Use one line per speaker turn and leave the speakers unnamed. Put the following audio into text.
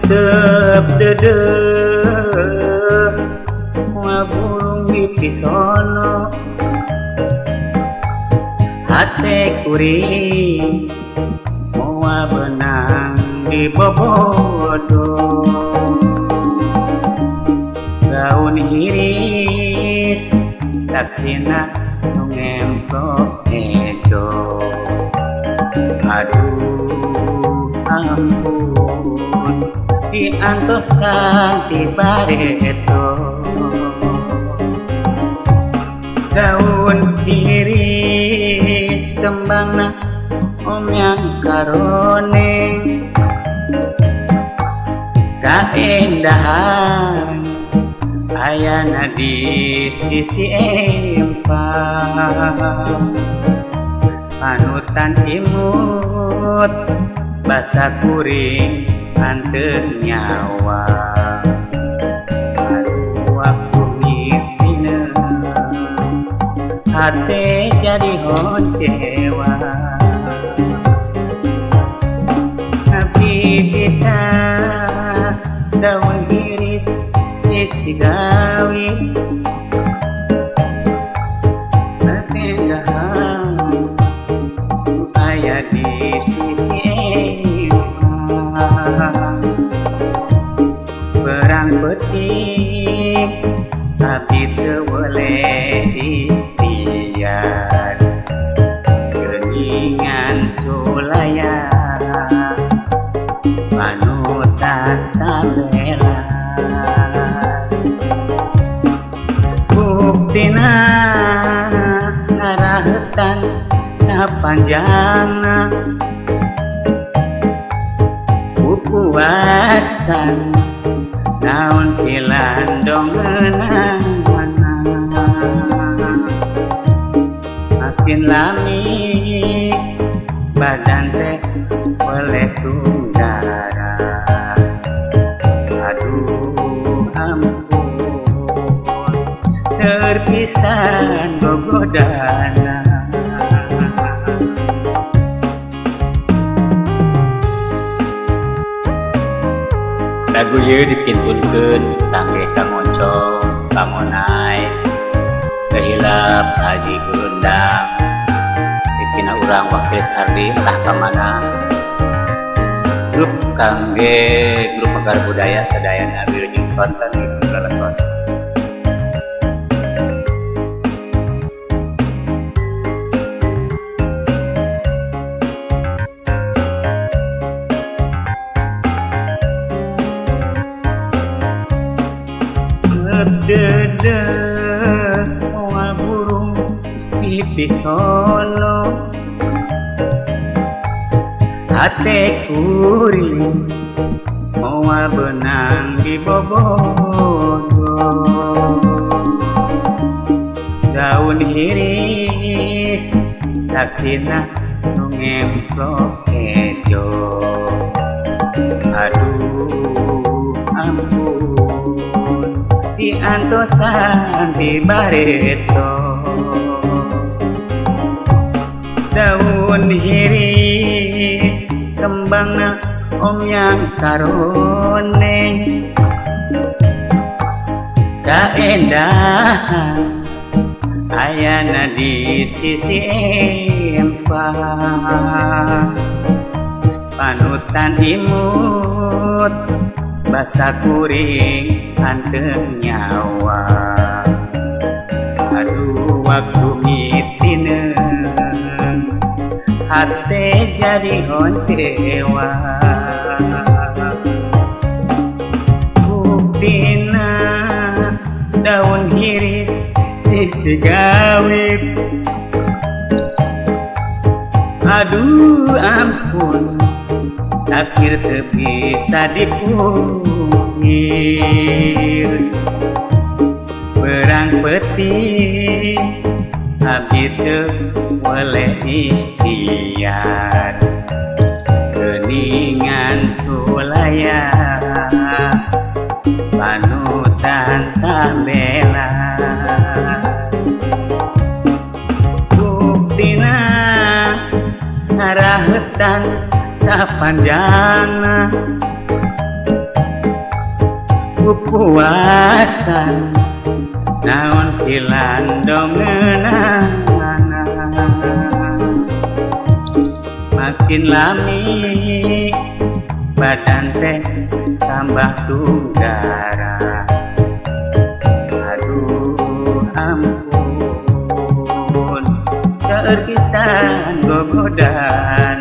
Tep dede burung pipisono hate kuring moa benang di bobodo gaun iris saksina ngemplok ejo aduh ampun diantoskan di bareto gaun iris kembangna omyang karoneng kaendahan ayana di sisi empang panutan imut basa kuring anteng nyawa aduh aku ngipina hati jadi honcewa tapi kita daun iris isi gawi natendahan ayah di sisi empang perang petik tapi boleh istiar keningan sulaya panutan tabela buktina ngarahetan panjangna pupuasan naon pilandong makin lami badan teh boleh tunggara aduh ampun terpisah gogodana lagu ieu dipintunkeun tangge Kang Oncom, Kang Onai, kehilap Haji Gurundang, dipina urang Wakil Kardi entah kamana. Grup kangge grup Megar Budaya sadayana wilujeng sonten ieu lelakon. Dede moa burung pipisono hate kuring moa benang di bobodo daun iris saksina nu ngemplok ejo aduh ampun diantosan di bareto daun iris kembangna omyang karoneng kaendahan ayana di sisi empang panutan imut basa kuring anteng nyawa aduh waktu ngitinen hati jadi honcewa buktina daun iris isi gawip aduh ampun akhir bisa dipungkir perang peti habis boleh istiar keningan sulaya panutan tabela buktina ngarahetan panjangna puasan naon pilandong ngeunana makin lami badan teh tambah tunggara aduh ampun keerkitan gogodan